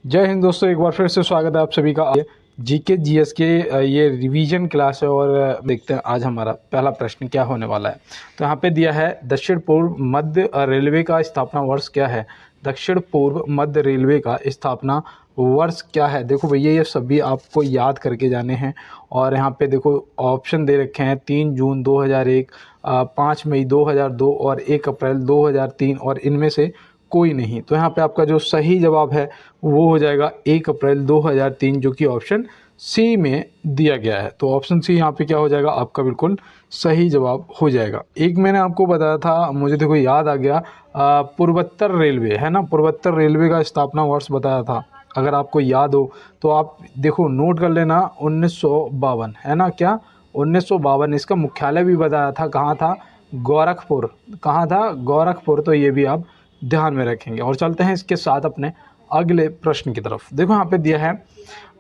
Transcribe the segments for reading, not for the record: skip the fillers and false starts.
जय हिंद दोस्तों, एक बार फिर से स्वागत है आप सभी का जीके जीएस के ये रिवीजन क्लास है। और देखते हैं आज हमारा पहला प्रश्न क्या होने वाला है। तो यहाँ पे दिया है दक्षिण पूर्व मध्य रेलवे का स्थापना वर्ष क्या है। दक्षिण पूर्व मध्य रेलवे का स्थापना वर्ष क्या है। देखो भैया, ये सभी आपको याद करके जाने हैं। और यहाँ पे देखो ऑप्शन दे रखे हैं 3 जून 2001, 5 मई 2002 और 1 अप्रैल 2003 और इनमें से कोई नहीं। तो यहाँ पे आपका जो सही जवाब है वो हो जाएगा 1 अप्रैल 2003, जो कि ऑप्शन सी में दिया गया है। तो ऑप्शन सी यहाँ पे क्या हो जाएगा, आपका बिल्कुल सही जवाब हो जाएगा। एक मैंने आपको बताया था, मुझे देखो याद आ गया, पूर्वोत्तर रेलवे है ना, पूर्वोत्तर रेलवे का स्थापना वर्ष बताया था। अगर आपको याद हो तो आप देखो नोट कर लेना, 1952 है ना। क्या 1952, इसका मुख्यालय भी बताया था, कहाँ था, गोरखपुर। कहाँ था, गोरखपुर। तो ये भी आप ध्यान में रखेंगे। और चलते हैं इसके साथ अपने अगले प्रश्न की तरफ। देखो यहाँ पे दिया है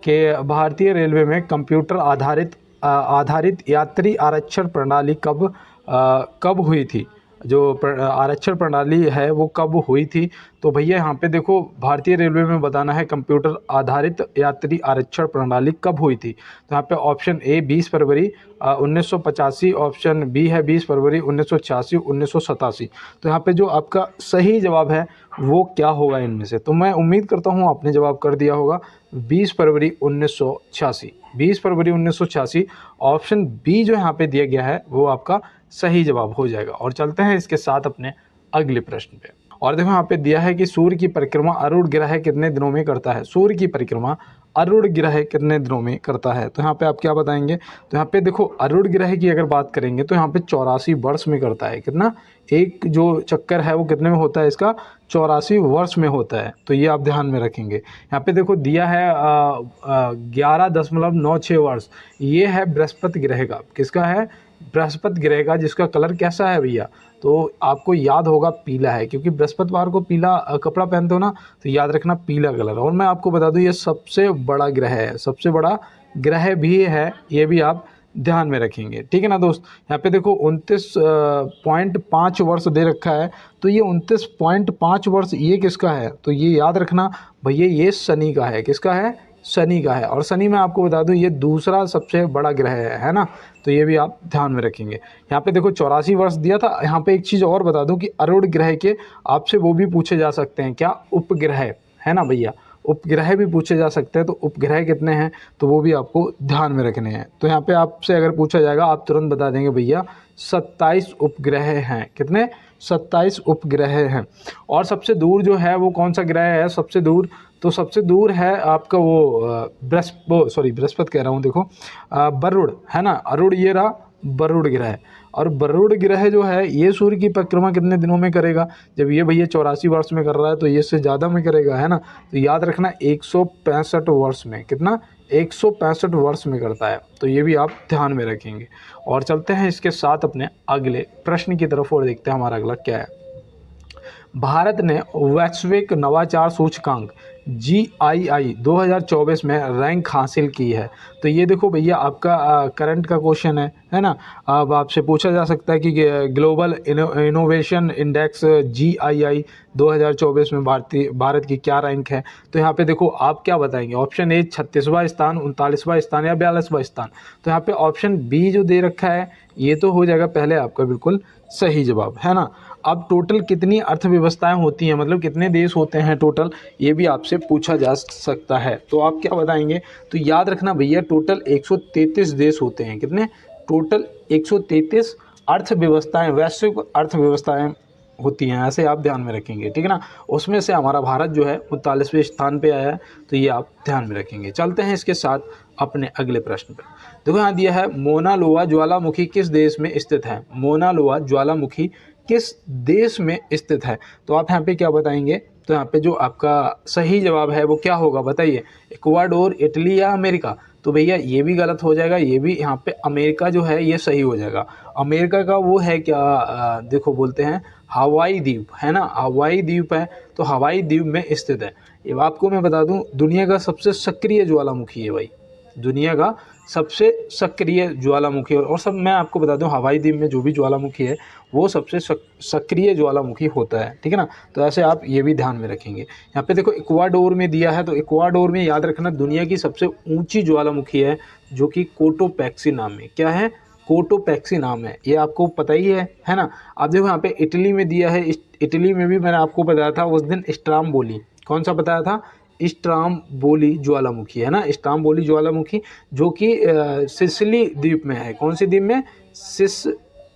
कि भारतीय रेलवे में कंप्यूटर आधारित यात्री आरक्षण प्रणाली कब हुई थी। जो आरक्षण प्रणाली है वो कब हुई थी। तो भैया यहाँ पे देखो, भारतीय रेलवे में बताना है कंप्यूटर आधारित यात्री आरक्षण प्रणाली कब हुई थी। तो यहाँ पे ऑप्शन ए 20 फरवरी 1985, ऑप्शन बी है 20 फरवरी 1986, 1987। तो यहाँ पे जो आपका सही जवाब है वो क्या होगा इनमें से। तो मैं उम्मीद करता हूँ आपने जवाब कर दिया होगा 20 फरवरी 1986। 20 फरवरी 1986 ऑप्शन बी जो यहाँ पे दिया गया है वो आपका सही जवाब हो जाएगा। और चलते हैं इसके साथ अपने अगले प्रश्न पे। और देखो यहाँ पे दिया है कि सूर्य की परिक्रमा अरुण ग्रह कितने दिनों में करता है। सूर्य की परिक्रमा अरुण ग्रह कितने दिनों में करता है। तो यहाँ पे आप क्या बताएंगे। तो यहाँ पे देखो अरुण ग्रह की अगर बात करेंगे तो यहाँ पे 84 वर्ष में करता है। कितना, एक जो चक्कर है वो कितने में होता है, इसका 84 वर्ष में होता है। तो ये आप ध्यान में रखेंगे। यहाँ पे देखो दिया है 11.96 वर्ष। ये है बृहस्पति ग्रह का। किसका है, बृहस्पति ग्रह का, जिसका कलर कैसा है भैया। तो आपको याद होगा पीला है, क्योंकि बृहस्पतिवार को पीला कपड़ा पहनते हो ना, तो याद रखना पीला कलर। और मैं आपको बता दूं ये सबसे बड़ा ग्रह है, सबसे बड़ा ग्रह भी है, ये भी आप ध्यान में रखेंगे। ठीक है ना दोस्त। यहाँ पे देखो 29.5 वर्ष दे रखा है। तो ये 29.5 वर्ष ये किसका है। तो ये याद रखना भैया, ये शनि का है। किसका है, शनि का है। और शनि में आपको बता दूं ये दूसरा सबसे बड़ा ग्रह है ना। तो ये भी आप ध्यान में रखेंगे। यहाँ पे देखो 84 वर्ष दिया था। यहाँ पे एक चीज़ और बता दूं कि अरुण ग्रह के आपसे वो भी पूछे जा सकते हैं, क्या, उपग्रह है ना भैया, उपग्रह भी पूछे जा सकते हैं। तो उपग्रह कितने हैं तो वो भी आपको ध्यान में रखने हैं। तो यहाँ पे आपसे अगर पूछा जाएगा आप तुरंत बता देंगे भैया 27 उपग्रह हैं। कितने, 27 उपग्रह हैं। और सबसे दूर जो है वो कौन सा ग्रह है सबसे दूर। तो सबसे दूर है आपका वो बृहस्पति कह रहा हूँ, देखो वरुण है ना, अरुण ये रहा वरुण ग्रह। और वरुण ग्रह जो है ये सूर्य की परिक्रमा कितने दिनों में करेगा। जब ये भैया 84 वर्ष में कर रहा है तो ये से ज़्यादा में करेगा, है ना। तो याद रखना 165 वर्ष में। कितना, 165 वर्ष में करता है। तो ये भी आप ध्यान में रखेंगे। और चलते हैं इसके साथ अपने अगले प्रश्न की तरफ और देखते हैं हमारा अगला क्या है। भारत ने वैश्विक नवाचार सूचकांक GII 2024 में रैंक हासिल की है। तो ये देखो भैया आपका करंट का क्वेश्चन है ना। अब आपसे पूछा जा सकता है कि ग्लोबल इनोवेशन इंडेक्स GII 2024 में भारत की क्या रैंक है। तो यहाँ पे देखो आप क्या बताएंगे। ऑप्शन ए 36वां स्थान, 39वां स्थान या 42वां स्थान। तो यहाँ पे ऑप्शन बी जो दे रखा है ये तो हो जाएगा पहले आपका बिल्कुल सही जवाब, है ना। अब टोटल कितनी अर्थव्यवस्थाएं होती हैं, मतलब कितने देश होते हैं टोटल, ये भी आपसे पूछा जा सकता है। तो आप क्या बताएंगे। तो याद रखना भैया टोटल 133 देश होते हैं। कितने, टोटल 133 अर्थव्यवस्थाएं, वैश्विक अर्थव्यवस्थाएं होती हैं, ऐसे आप ध्यान में रखेंगे। ठीक है ना। उसमें से हमारा भारत जो है 39वें स्थान पे आया है। तो ये आप ध्यान में रखेंगे। चलते हैं इसके साथ अपने अगले प्रश्न पर। देखो यहाँ दिया है मोना लोआ ज्वालामुखी किस देश में स्थित है। मोना लोआ ज्वालामुखी किस देश में स्थित है। तो आप यहाँ पे क्या बताएंगे। तो यहाँ पे जो आपका सही जवाब है वो क्या होगा बताइए, इक्वाडोर, इटली या अमेरिका। तो भैया ये भी गलत हो जाएगा, ये भी यहाँ पे अमेरिका जो है ये सही हो जाएगा। अमेरिका का वो है क्या, देखो बोलते हैं हवाई द्वीप, है ना, हवाई द्वीप है। तो हवाई द्वीप में स्थित है। ये आपको मैं बता दूं दुनिया का सबसे सक्रिय ज्वालामुखी है भाई, दुनिया का सबसे सक्रिय ज्वालामुखी। और सब मैं आपको बता दूं, हवाई द्वीप में जो भी ज्वालामुखी है वो सबसे सक्रिय ज्वालामुखी होता है, ठीक है ना। तो ऐसे आप ये भी ध्यान में रखेंगे। यहाँ पे देखो इक्वाडोर में दिया है, तो इक्वाडोर में याद रखना दुनिया की सबसे ऊंची ज्वालामुखी है जो कि कोटोपैक्सी नाम में, क्या है, कोटोपैक्सी नाम है, ये आपको पता ही है ना। आप देखो यहाँ पे इटली में दिया है, इटली में भी मैंने आपको बताया था उस दिन स्ट्राम्बोली, कौन सा बताया था, स्ट्राम्बोली ज्वालामुखी, है ना, स्ट्राम्बोली ज्वालामुखी जो कि सिसिली द्वीप में है। कौन सी द्वीप में,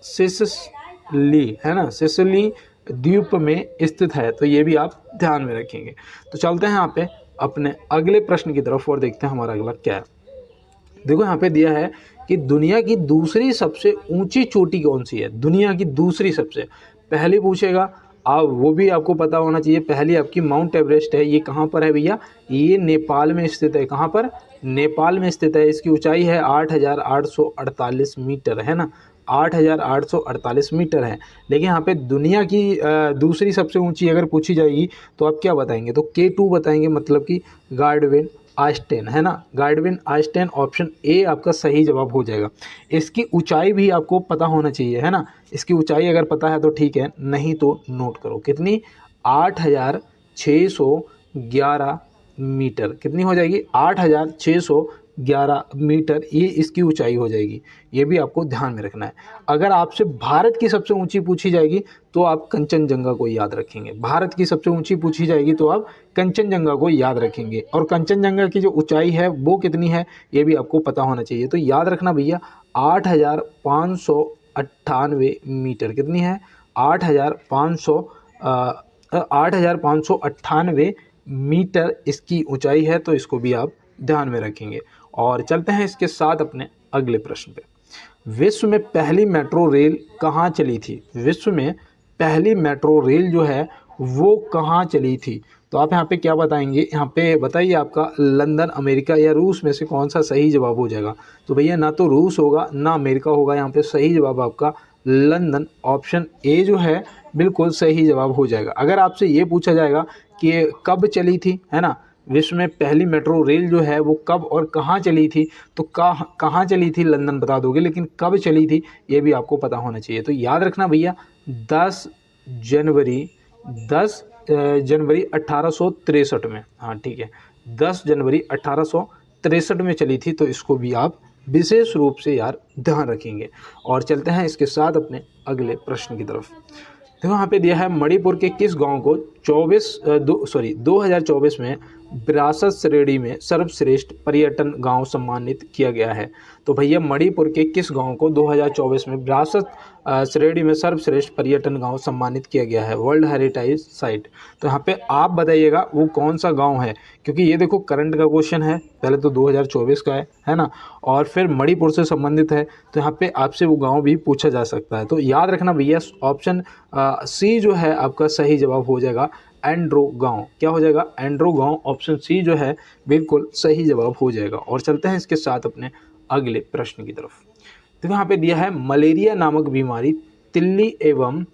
सिसिली, है ना, सिसिली द्वीप में स्थित है। तो ये भी आप ध्यान में रखेंगे। तो चलते हैं यहाँ पे अपने अगले प्रश्न की तरफ और देखते हैं हमारा अगला क्या है। देखो यहाँ पे दिया है कि दुनिया की दूसरी सबसे ऊंची चोटी कौन सी है, दुनिया की दूसरी सबसे, पहली पूछेगा आप वो भी आपको पता होना चाहिए। पहली आपकी माउंट एवरेस्ट है, ये कहाँ पर है भैया, ये नेपाल में स्थित है। कहाँ पर, नेपाल में स्थित है। इसकी ऊंचाई है 8,848 मीटर, है ना, 8,848 मीटर है। लेकिन यहाँ पे दुनिया की दूसरी सबसे ऊंची अगर पूछी जाएगी तो आप क्या बताएंगे, तो K2 बताएंगे, मतलब कि गार्डविन आइस्टेन, है ना, गार्डविन आइस्टेन, ऑप्शन ए आपका सही जवाब हो जाएगा। इसकी ऊंचाई भी आपको पता होना चाहिए, है ना, इसकी ऊंचाई अगर पता है तो ठीक है, नहीं तो नोट करो कितनी, 8,611 मीटर, कितनी हो जाएगी, 8,611 मीटर, ये इसकी ऊंचाई हो जाएगी। ये भी आपको ध्यान में रखना है। अगर आपसे भारत की सबसे ऊंची पूछी जाएगी तो आप कंचनजंगा को याद रखेंगे। भारत की सबसे ऊंची पूछी जाएगी तो आप कंचनजंगा को याद रखेंगे। और कंचनजंगा की जो ऊंचाई है वो कितनी है ये भी आपको पता होना चाहिए। तो याद रखना भैया 8,598 मीटर, कितनी है, 8,598 मीटर इसकी ऊंचाई है। तो इसको भी आप ध्यान में रखेंगे। और चलते हैं इसके साथ अपने अगले प्रश्न पे। विश्व में पहली मेट्रो रेल कहाँ चली थी, विश्व में पहली मेट्रो रेल जो है वो कहाँ चली थी। तो आप यहाँ पे क्या बताएंगे, यहाँ पे बताइए आपका लंदन, अमेरिका या रूस में से कौन सा सही जवाब हो जाएगा। तो भैया ना तो रूस होगा ना अमेरिका होगा, यहाँ पे सही जवाब आपका लंदन, ऑप्शन ए जो है बिल्कुल सही जवाब हो जाएगा। अगर आपसे ये पूछा जाएगा कि कब चली थी, है ना, विश्व में पहली मेट्रो रेल जो है वो कब और कहाँ चली थी, तो कहाँ चली थी लंदन बता दोगे, लेकिन कब चली थी ये भी आपको पता होना चाहिए। तो याद रखना भैया 10 जनवरी 1863 में, हाँ ठीक है, 10 जनवरी 1863 में चली थी। तो इसको भी आप विशेष रूप से यार ध्यान रखेंगे। और चलते हैं इसके साथ अपने अगले प्रश्न की तरफ। देखो यहाँ पे दिया है मणिपुर के किस गांव को 2024 में विरासत श्रेणी में सर्वश्रेष्ठ पर्यटन गांव सम्मानित किया गया है। तो भैया मणिपुर के किस गांव को 2024 में विरासत श्रेणी में सर्वश्रेष्ठ पर्यटन गांव सम्मानित किया गया है, वर्ल्ड हेरिटेज साइट। तो यहाँ पे आप बताइएगा वो कौन सा गांव है, क्योंकि ये देखो करंट का क्वेश्चन है, पहले तो 2024 का है ना, और फिर मणिपुर से संबंधित है। तो यहाँ पे आपसे वो गाँव भी पूछा जा सकता है। तो याद रखना भैया ऑप्शन सी जो है आपका सही जवाब हो जाएगा, एंड्रो गांव। क्या हो जाएगा, एंड्रो गांव, ऑप्शन सी जो है बिल्कुल सही जवाब हो जाएगा। और चलते हैं इसके साथ अपने अगले प्रश्न की तरफ। तो यहाँ पे दिया है मलेरिया नामक बीमारी तिल्ली एवं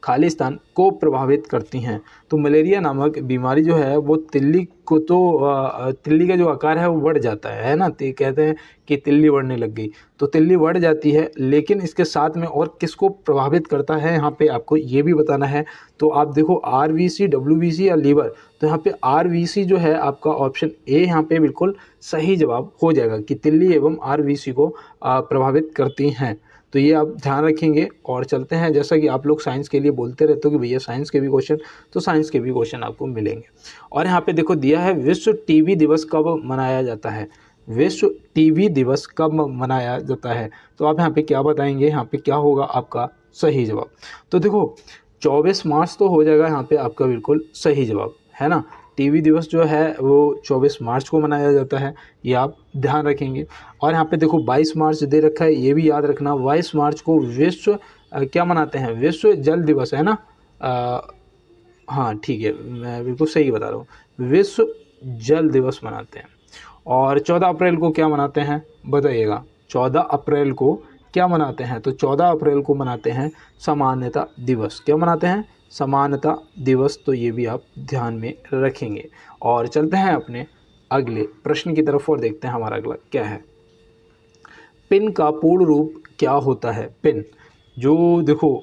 खालिस्तान को प्रभावित करती हैं। तो मलेरिया नामक बीमारी जो है वो तिल्ली को, तो तिल्ली का जो आकार है वो बढ़ जाता है ना, तो कहते हैं कि तिल्ली बढ़ने लग गई, तो तिल्ली बढ़ जाती है। लेकिन इसके साथ में और किसको प्रभावित करता है यहाँ पे आपको ये भी बताना है। तो आप देखो RBC, WBC या लीवर, तो यहाँ पे RBC जो है आपका ऑप्शन ए यहाँ पे बिल्कुल सही जवाब हो जाएगा कि तिल्ली एवं RBC को प्रभावित करती हैं। तो ये आप ध्यान रखेंगे। और चलते हैं, जैसा कि आप लोग साइंस के लिए बोलते रहते हो कि भैया साइंस के भी क्वेश्चन, तो साइंस के भी क्वेश्चन आपको मिलेंगे। और यहाँ पे देखो दिया है विश्व टीबी दिवस कब मनाया जाता है, विश्व टीबी दिवस कब मनाया जाता है। तो आप यहाँ पे क्या बताएंगे, यहाँ पे क्या होगा आपका सही जवाब। तो देखो 24 मार्च तो हो जाएगा यहाँ पे आपका बिल्कुल सही जवाब, है ना। टीबी दिवस जो है वो 24 मार्च को मनाया जाता है, ये आप ध्यान रखेंगे। और यहाँ पे देखो 22 मार्च दे रखा है, ये भी याद रखना। 22 मार्च को विश्व क्या मनाते हैं, विश्व जल दिवस, है ना। हाँ ठीक है, मैं बिल्कुल सही बता रहा हूँ, विश्व जल दिवस मनाते हैं। और 14 अप्रैल को क्या मनाते हैं बताइएगा, 14 अप्रैल को क्या मनाते हैं, तो 14 अप्रैल को मनाते हैं समानता दिवस। क्या मनाते हैं, समानता दिवस। तो ये भी आप ध्यान में रखेंगे। और चलते हैं अपने अगले प्रश्न की तरफ और देखते हैं हमारा अगला क्या है। पिन का पूर्ण रूप क्या होता है? पिन जो देखो,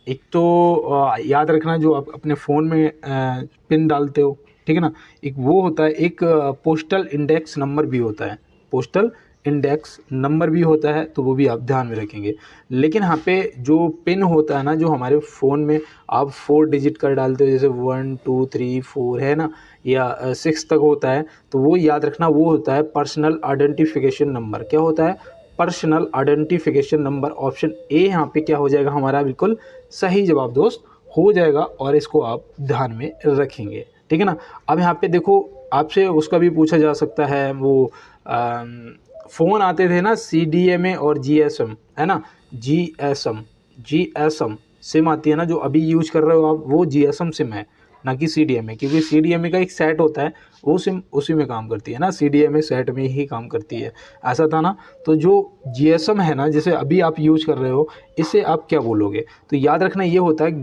एक तो याद रखना जो आप अपने फ़ोन में पिन डालते हो, ठीक है ना, एक वो होता है, एक पोस्टल इंडेक्स नंबर भी होता है, पोस्टल इंडेक्स नंबर भी होता है, तो वो भी आप ध्यान में रखेंगे। लेकिन यहाँ पे जो पिन होता है ना, जो हमारे फ़ोन में आप 4 डिजिट का डालते हो, जैसे 1 2 3 4 है ना, या 6 तक होता है, तो वो याद रखना, वो होता है पर्सनल आइडेंटिफिकेशन नंबर। क्या होता है? Personal identification number. Option A यहाँ पे क्या हो जाएगा हमारा? बिल्कुल सही जवाब दोस्त हो जाएगा, और इसको आप ध्यान में रखेंगे, ठीक है ना। अब यहाँ पे देखो, आपसे उसका भी पूछा जा सकता है, वो फ़ोन आते थे ना CDMA और GSM, है ना, GSM सिम आती है ना, जो अभी यूज कर रहे हो आप, वो GSM सिम है, ना कि CDMA, क्योंकि CDMA का एक सेट होता है, वो सिम उसी में काम करती है ना, CDMA सेट में ही काम करती है, ऐसा था ना। तो जो GSM है ना, जिसे अभी आप यूज कर रहे हो, इसे आप क्या बोलोगे? तो याद रखना, ये होता है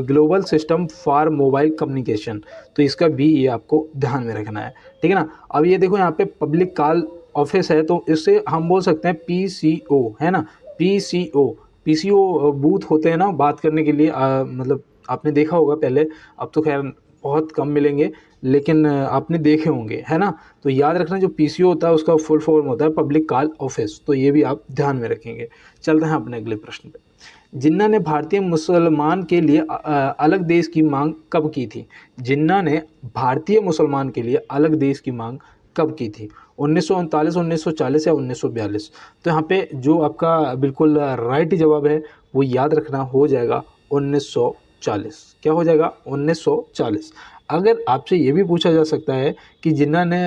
global system for mobile communication. तो इसका भी ये आपको ध्यान में रखना है, ठीक है ना। अब ये देखो, यहाँ पे पब्लिक कॉल ऑफिस है, तो इससे हम बोल सकते हैं PCO, है ना, PCO बूथ होते हैं ना बात करने के लिए, मतलब आपने देखा होगा पहले, अब तो खैर बहुत कम मिलेंगे, लेकिन आपने देखे होंगे, है ना। तो याद रखना, जो PCO होता है उसका फुल फॉर्म होता है पब्लिक कॉल ऑफिस, तो ये भी आप ध्यान में रखेंगे। चलते हैं अपने अगले प्रश्न पे। जिन्ना ने भारतीय मुसलमान के लिए अलग देश की मांग कब की थी? जिन्ना ने भारतीय मुसलमान के लिए अलग देश की मांग कब की थी? 1939, 1940 या 1942? तो यहाँ पे जो आपका बिल्कुल राइट जवाब है, वो याद रखना हो जाएगा 1940। क्या हो जाएगा? 1940। अगर आपसे ये भी पूछा जा सकता है कि जिन्ना ने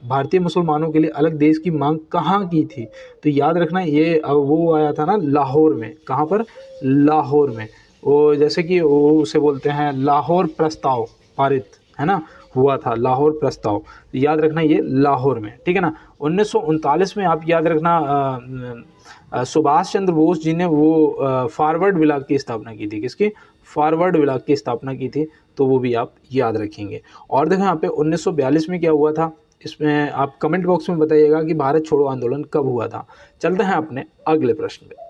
भारतीय मुसलमानों के लिए अलग देश की मांग कहाँ की थी, तो याद रखना, ये वो आया था ना लाहौर में। कहाँ पर? लाहौर में। वो जैसे कि वो उसे बोलते हैं लाहौर प्रस्ताव पारित, है ना, हुआ था लाहौर प्रस्ताव। तो याद रखना, ये लाहौर में, ठीक है ना। 1939 में आप याद रखना, सुभाष चंद्र बोस जी ने वो फॉरवर्ड ब्लॉक की स्थापना की थी। किसकी? फॉरवर्ड ब्लॉक की स्थापना की थी, तो वो भी आप याद रखेंगे। और देखो यहाँ पे 1942 में क्या हुआ था, इसमें आप कमेंट बॉक्स में बताइएगा कि भारत छोड़ो आंदोलन कब हुआ था। चलते हैं अपने अगले प्रश्न पे।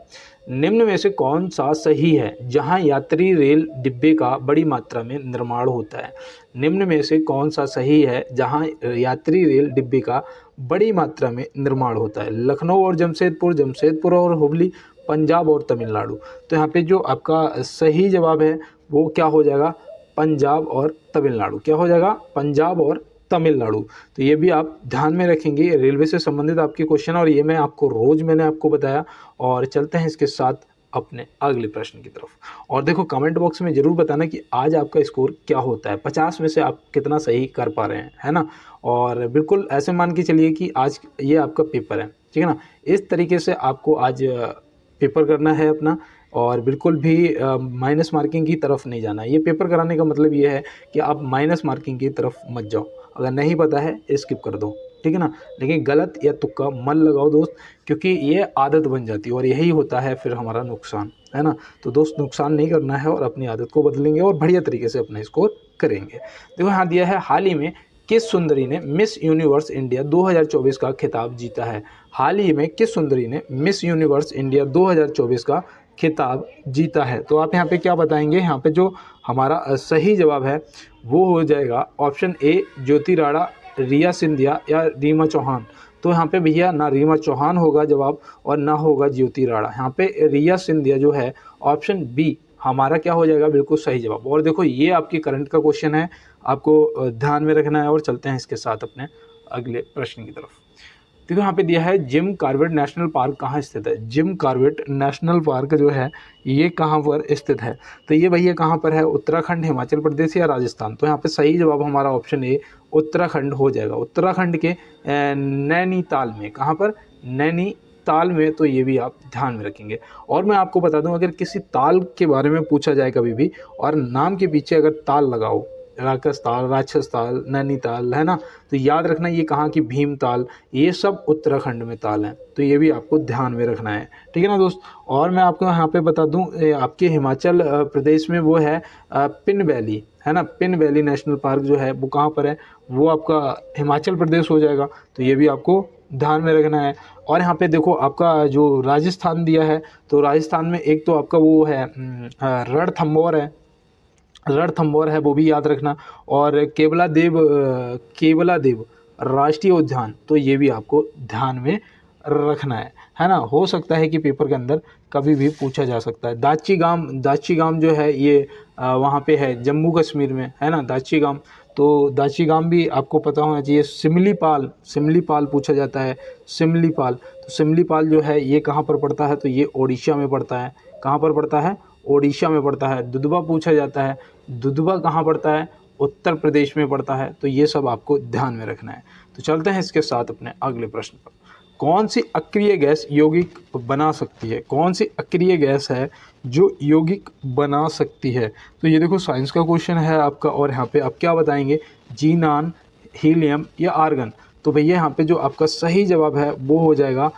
निम्न में से कौन सा सही है जहां यात्री रेल डिब्बे का बड़ी मात्रा में निर्माण होता है? निम्न में से कौन सा सही है जहां यात्री रेल डिब्बे का बड़ी मात्रा में निर्माण होता है? लखनऊ और जमशेदपुर, जमशेदपुर और हुबली, पंजाब और तमिलनाडु? तो यहाँ पे जो आपका सही जवाब है वो क्या हो जाएगा? पंजाब और तमिलनाडु। क्या हो जाएगा? पंजाब और तमिलनाडु। तो ये भी आप ध्यान में रखेंगे, रेलवे से संबंधित आपके क्वेश्चन, और ये मैं आपको रोज़ मैंने आपको बताया। और चलते हैं इसके साथ अपने अगले प्रश्न की तरफ। और देखो, कमेंट बॉक्स में ज़रूर बताना कि आज आपका स्कोर क्या होता है, 50 में से आप कितना सही कर पा रहे हैं, है ना। और बिल्कुल ऐसे मान के चलिए कि आज ये आपका पेपर है, ठीक है ना। इस तरीके से आपको आज पेपर करना है अपना, और बिल्कुल भी माइनस मार्किंग की तरफ नहीं जाना है। ये पेपर कराने का मतलब ये है कि आप माइनस मार्किंग की तरफ मत जाओ। अगर नहीं पता है स्किप कर दो, ठीक है ना। लेकिन गलत या तुक्का मत लगाओ दोस्त, क्योंकि ये आदत बन जाती है और यही होता है फिर हमारा नुकसान, है ना। तो दोस्त, नुकसान नहीं करना है और अपनी आदत को बदलेंगे और बढ़िया तरीके से अपना स्कोर करेंगे। देखो यहाँ दिया है, हाल ही में किस सुंदरी ने मिस यूनिवर्स इंडिया 2024 का खिताब जीता है? हाल ही में किस सुंदरी ने मिस यूनिवर्स इंडिया 2024 का खिताब जीता है? तो आप यहाँ पे क्या बताएंगे? यहाँ पे जो हमारा सही जवाब है वो हो जाएगा ऑप्शन ए, ज्योति राणा, रिया सिंधिया या रीमा चौहान। तो यहाँ पे भैया ना रीमा चौहान होगा जवाब और ना होगा ज्योति राणा। यहाँ पे रिया सिंधिया जो है, ऑप्शन बी हमारा क्या हो जाएगा? बिल्कुल सही जवाब। और देखो, ये आपकी करंट का क्वेश्चन है, आपको ध्यान में रखना है। और चलते हैं इसके साथ अपने अगले प्रश्न की तरफ। देखो यहाँ पे दिया है, जिम कॉर्बेट नेशनल पार्क कहाँ स्थित है? जिम कॉर्बेट नेशनल पार्क जो है ये कहाँ पर स्थित है? तो ये भैया कहाँ पर है? उत्तराखंड, हिमाचल प्रदेश या राजस्थान? तो यहाँ पे सही जवाब हमारा ऑप्शन ए, उत्तराखंड हो जाएगा। उत्तराखंड के नैनीताल में। कहाँ पर? नैनीताल में। तो ये भी आप ध्यान में रखेंगे। और मैं आपको बता दूं, अगर किसी ताल के बारे में पूछा जाए कभी भी और नाम के पीछे अगर ताल लगाओ, राक्षस ताल, नैनीताल, है ना, तो याद रखना ये कहाँ की? भीमताल। ये सब उत्तराखंड में ताल हैं, तो ये भी आपको ध्यान में रखना है, ठीक है ना दोस्त। और मैं आपको यहाँ पे बता दूं, आपके हिमाचल प्रदेश में वो है पिन वैली, है ना, पिन वैली नेशनल पार्क जो है वो कहाँ पर है, वो आपका हिमाचल प्रदेश हो जाएगा। तो ये भी आपको ध्यान में रखना है। और यहाँ पे देखो आपका जो राजस्थान दिया है, तो राजस्थान में एक तो आपका वो है रणथंभौर है, रणथंभौर है, वो भी याद रखना। और केवला देव राष्ट्रीय उद्यान, तो ये भी आपको ध्यान में रखना है ना। हो सकता है कि पेपर के अंदर कभी भी पूछा जा सकता है। दाची गाम जो है ये वहाँ पे है जम्मू कश्मीर में, है ना, दाची गाम। तो दाची गाम भी आपको पता होना चाहिए। सिमलीपाल पूछा जाता है, सिमलीपाल। तो सिमलीपाल जो है ये कहाँ पर पड़ता है, तो ये ओडिशा में पड़ता है। कहाँ पर पड़ता है, ओडिशा में पड़ता है। दुधवा पूछा जाता है, दुधवा कहाँ पड़ता है, उत्तर प्रदेश में पड़ता है। तो ये सब आपको ध्यान में रखना है। तो चलते हैं इसके साथ अपने अगले प्रश्न पर। कौन सी अक्रिय गैस यौगिक बना सकती है, कौन सी अक्रिय गैस है जो यौगिक बना सकती है। तो ये देखो साइंस का क्वेश्चन है आपका, और यहाँ पे आप क्या बताएंगे, जीनान, हीलियम या आर्गन। तो भैया यहाँ पे जो आपका सही जवाब है वो हो जाएगा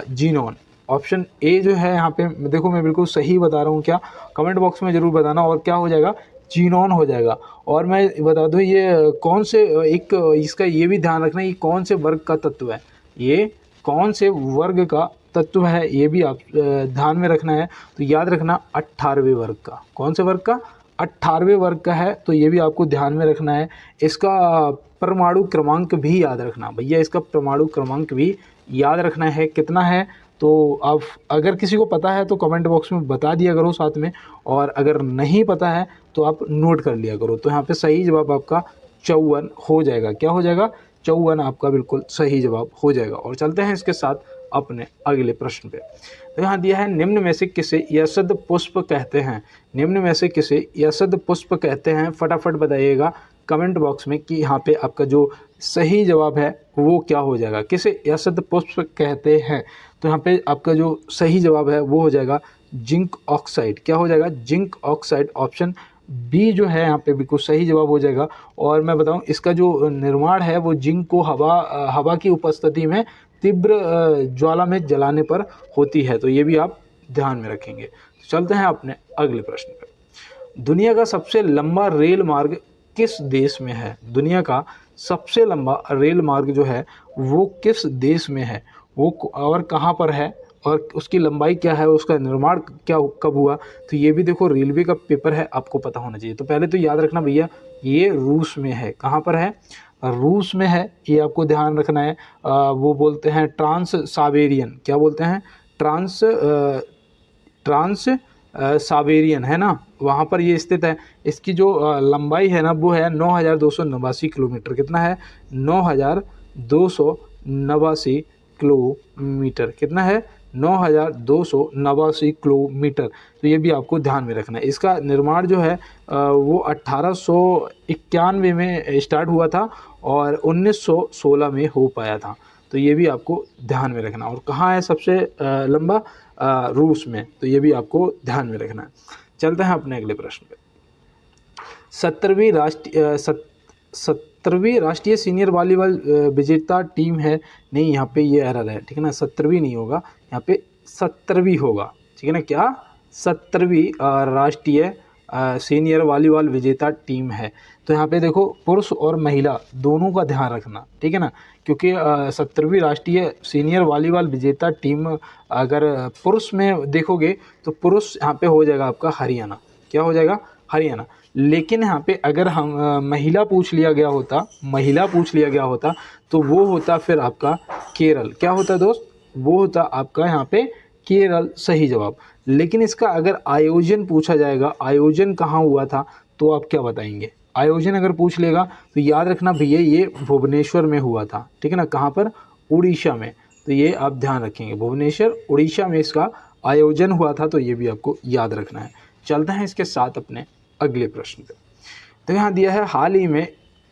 जीनॉन। ऑप्शन ए जो है यहाँ पे देखो, मैं बिल्कुल सही बता रहा हूँ क्या, कमेंट बॉक्स में ज़रूर बताना। और क्या हो जाएगा, जीनॉन हो जाएगा। और मैं बता दूँ ये कौन से एक, इसका ये भी ध्यान रखना, ये कौन से वर्ग का तत्व है, ये कौन से वर्ग का तत्व है, ये भी आप ध्यान में रखना है। तो याद रखना 18वें वर्ग का। कौन से वर्ग का, 18वें वर्ग का है। तो ये भी आपको ध्यान में रखना है। इसका परमाणु क्रमांक भी याद रखना भैया, इसका परमाणु क्रमांक भी याद रखना है, कितना है। तो आप अगर किसी को पता है तो कमेंट बॉक्स में बता दिया करो साथ में, और अगर नहीं पता है तो आप नोट कर लिया करो। तो यहाँ पे सही जवाब आपका 54 हो जाएगा। क्या हो जाएगा, 54 आपका बिल्कुल सही जवाब हो जाएगा। और चलते हैं इसके साथ अपने अगले प्रश्न पे। तो यहाँ दिया है, निम्न में से किसे यसद पुष्प कहते हैं, निम्न में से किसे यसद पुष्प कहते हैं। फटाफट बताइएगा कमेंट बॉक्स में कि यहाँ पे आपका जो सही जवाब है वो क्या हो जाएगा, किसे यसद पुष्प कहते हैं। तो यहाँ पे आपका जो सही जवाब है वो हो जाएगा जिंक ऑक्साइड। क्या हो जाएगा, जिंक ऑक्साइड। ऑप्शन बी जो है यहाँ पे बिल्कुल सही जवाब हो जाएगा। और मैं बताऊं इसका जो निर्माण है वो जिंक को हवा की उपस्थिति में तीव्र ज्वाला में जलाने पर होती है। तो ये भी आप ध्यान में रखेंगे। तो चलते हैं अपने अगले प्रश्न पर। दुनिया का सबसे लंबा रेल मार्ग किस देश में है, दुनिया का सबसे लंबा रेल मार्ग जो है वो किस देश में है, वो और कहाँ पर है, और उसकी लंबाई क्या है, उसका निर्माण क्या कब हुआ। तो ये भी देखो रेलवे का पेपर है, आपको पता होना चाहिए। तो पहले तो याद रखना भैया, ये रूस में है। कहाँ पर है, रूस में है, ये आपको ध्यान रखना है। वो बोलते हैं ट्रांस साइबेरियन, क्या बोलते हैं, ट्रांस साइबेरियन, है ना, वहाँ पर ये स्थित है। इसकी जो लंबाई है ना वो है 9289 किलोमीटर। कितना है, 9289 किलोमीटर। कितना है, 9289 किलोमीटर। तो ये भी आपको ध्यान में रखना है। इसका निर्माण जो है वो 1891 में स्टार्ट हुआ था और 1916 में हो पाया था। तो ये भी आपको ध्यान में रखना। और कहाँ है सबसे लंबा, रूस में। तो ये भी आपको ध्यान में रखना है। चलते हैं अपने अगले प्रश्न पे। 17वीं राष्ट्रीय सीनियर वॉलीबॉल विजेता टीम है, नहीं यहाँ पे ये एरर है, ठीक है ना, 17वीं नहीं होगा, यहाँ पे 17वीं होगा, ठीक है ना। क्या, 17वीं राष्ट्रीय सीनियर वॉलीबॉल विजेता टीम है। तो यहाँ पे देखो पुरुष और महिला दोनों का ध्यान रखना, ठीक है ना, क्योंकि 17वीं राष्ट्रीय सीनियर वॉलीबॉल विजेता टीम अगर पुरुष में देखोगे तो पुरुष यहाँ पे हो जाएगा आपका हरियाणा। क्या हो जाएगा, हरियाणा। लेकिन यहाँ पे अगर हम महिला पूछ लिया गया होता तो वो होता फिर आपका केरल। क्या होता दोस्त, वो होता आपका यहाँ पे केरल सही जवाब। लेकिन इसका अगर आयोजन पूछा जाएगा, आयोजन कहाँ हुआ था, तो आप क्या बताएंगे। आयोजन अगर पूछ लेगा तो याद रखना भैया ये भुवनेश्वर में हुआ था, ठीक है ना। कहाँ पर, उड़ीसा में। तो ये आप ध्यान रखेंगे, भुवनेश्वर उड़ीसा में इसका आयोजन हुआ था। तो ये भी आपको याद रखना है। चलते हैं इसके साथ अपने अगले प्रश्न पे। तो यहाँ दिया है, हाल ही में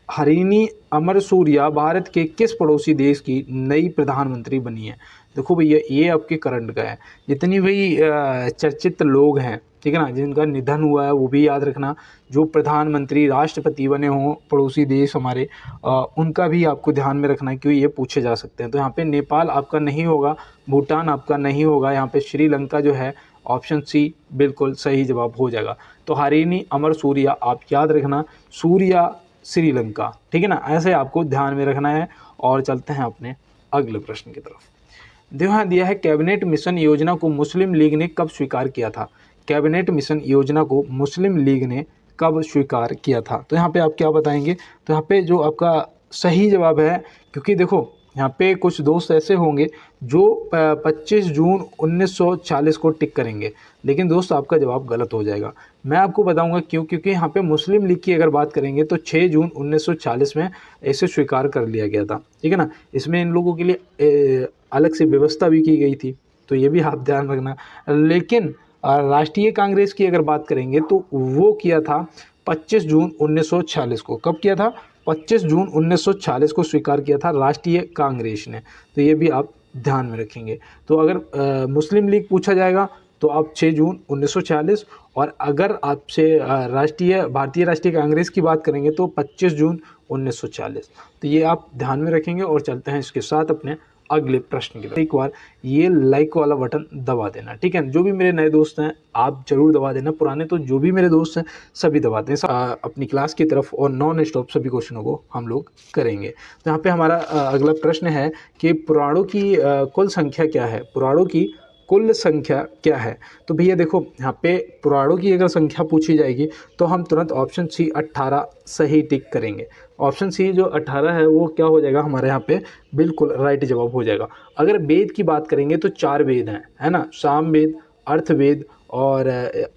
हरिणी अमरसूरिया भारत के किस पड़ोसी देश की नई प्रधानमंत्री बनी है। देखो भैया ये आपके करंट का है। जितनी भी चर्चित लोग हैं, ठीक है ना, जिनका निधन हुआ है वो भी याद रखना। जो प्रधानमंत्री राष्ट्रपति बने हों पड़ोसी देश हमारे, उनका भी आपको ध्यान में रखना है, क्योंकि ये पूछे जा सकते हैं। तो यहाँ पे नेपाल आपका नहीं होगा, भूटान आपका नहीं होगा, यहाँ पे श्रीलंका जो है ऑप्शन सी बिल्कुल सही जवाब हो जाएगा। तो हरिणी अमर सूर्या आप याद रखना, सूर्या श्रीलंका, ठीक है ना, ऐसे आपको ध्यान में रखना है। और चलते हैं अपने अगले प्रश्न की तरफ। यहाँ दिया है कैबिनेट मिशन योजना को मुस्लिम लीग ने कब स्वीकार किया था। कैबिनेट मिशन योजना को मुस्लिम लीग ने कब स्वीकार किया था। तो यहाँ पे आप क्या बताएंगे, तो यहाँ पे जो आपका सही जवाब है, क्योंकि देखो यहाँ पे कुछ दोस्त ऐसे होंगे जो 25 जून 1940 को टिक करेंगे, लेकिन दोस्त आपका जवाब गलत हो जाएगा। मैं आपको बताऊंगा क्यों, क्योंकि यहाँ पे मुस्लिम लीग की अगर बात करेंगे तो 6 जून 1940 में इसे स्वीकार कर लिया गया था, ठीक है ना। इसमें इन लोगों के लिए अलग से व्यवस्था भी की गई थी, तो ये भी आप ध्यान रखना। लेकिन राष्ट्रीय कांग्रेस की अगर बात करेंगे तो वो किया था 25 जून 1940 को। कब किया था? 25 जून 1940 को स्वीकार किया था राष्ट्रीय कांग्रेस ने। तो ये भी आप ध्यान में रखेंगे। तो अगर मुस्लिम लीग पूछा जाएगा तो आप 6 जून 1940, और अगर आपसे भारतीय राष्ट्रीय कांग्रेस की बात करेंगे तो 25 जून 1940। तो ये आप ध्यान में रखेंगे। और चलते हैं इसके साथ अपने अगले प्रश्न की तरफ। एक बार ये लाइक वाला बटन दबा देना, ठीक है। जो भी मेरे नए दोस्त हैं आप जरूर दबा देना, पुराने तो जो भी मेरे दोस्त हैं सभी दबा दें। अपनी क्लास की तरफ और नॉन स्टॉप सभी क्वेश्चनों को हम लोग करेंगे। तो यहाँ पे हमारा अगला प्रश्न है कि पुराणों की कुल संख्या क्या है। पुराणों की कुल संख्या क्या है। तो भैया देखो यहाँ पे पुराणों की अगर संख्या पूछी जाएगी तो हम तुरंत ऑप्शन सी 18 सही टिक करेंगे। ऑप्शन सी जो 18 है वो क्या हो जाएगा हमारे यहाँ पे बिल्कुल राइट जवाब हो जाएगा। अगर वेद की बात करेंगे तो 4 वेद हैं, है ना, सामवेद, अर्थवेद और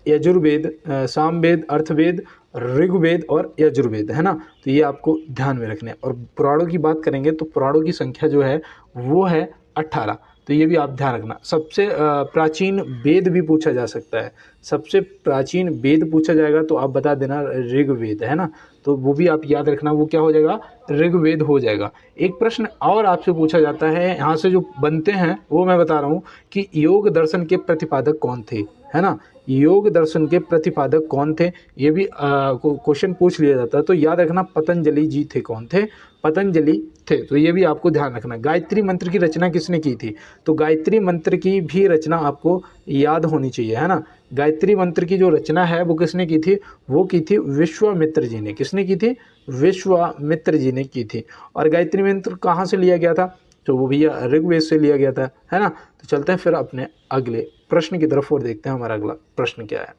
यजुर्वेद। सामवेद, अर्थवेद, ऋग्वेद और यजुर्वेद, है ना। तो ये आपको ध्यान में रखना है। और पुराणों की बात करेंगे तो पुराणों की संख्या जो है वो है 18। तो ये भी आप ध्यान रखना। सबसे प्राचीन वेद भी पूछा जा सकता है। सबसे प्राचीन वेद पूछा जाएगा तो आप बता देना ऋग्वेद, है ना। तो वो भी आप याद रखना, वो क्या हो जाएगा, ऋग्वेद हो जाएगा। एक प्रश्न और आपसे पूछा जाता है, यहाँ से जो बनते हैं वो मैं बता रहा हूँ कि योग दर्शन के प्रतिपादक कौन थे, है ना। योग दर्शन के प्रतिपादक कौन थे, ये भी क्वेश्चन पूछ लिया जाता है। तो याद रखना पतंजलि जी थे। कौन थे? पतंजलि थे। तो ये भी आपको ध्यान रखना। गायत्री मंत्र की रचना किसने की थी? तो गायत्री मंत्र की भी रचना आपको याद होनी चाहिए, है ना। गायत्री मंत्र की जो रचना है वो किसने की थी? वो की थी विश्वामित्र जी ने। किसने की थी? विश्वामित्र जी ने की थी। और गायत्री मंत्र कहाँ से लिया गया था? तो वो भैया ऋग्वेद से लिया गया था, है ना। तो चलते हैं फिर अपने अगले प्रश्न की तरफ और देखते हैं हमारा अगला प्रश्न क्या है।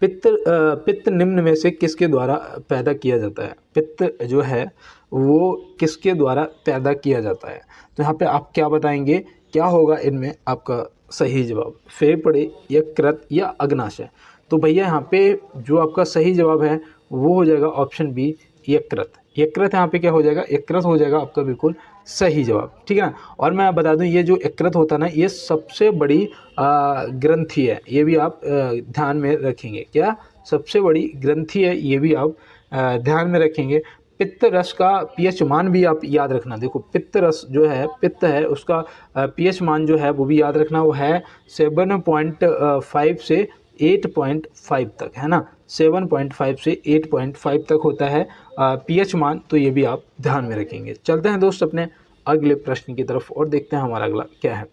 पित्त निम्न में से किसके द्वारा पैदा किया जाता है? पित्त जो है वो किसके द्वारा पैदा किया जाता है? तो यहाँ पे आप क्या बताएंगे, क्या होगा इनमें आपका सही जवाब? फेफड़े, यकृत या अग्नाशय। तो भैया यहाँ पे जो आपका सही जवाब है वो हो जाएगा ऑप्शन बी, यकृत। यकृत यहाँ पे क्या हो जाएगा? यकृत हो जाएगा आपका बिल्कुल सही जवाब, ठीक है ना। और मैं बता दूं ये जो यकृत होता है ना, ये सबसे बड़ी ग्रंथि है। ये भी आप ध्यान में रखेंगे। क्या? सबसे बड़ी ग्रंथि है, ये भी आप ध्यान में रखेंगे। पित्त रस का पीएच मान भी आप याद रखना। देखो पित्त रस जो है, पित्त है, उसका पीएच मान जो है वो भी याद रखना। वो है 7.5 से 8.5 तक, है ना। 7.5 से 8.5 तक होता है पीएच मान। तो ये भी आप ध्यान में रखेंगे। चलते हैं दोस्त अपने अगले प्रश्न की तरफ और देखते हैं हमारा अगला क्या है।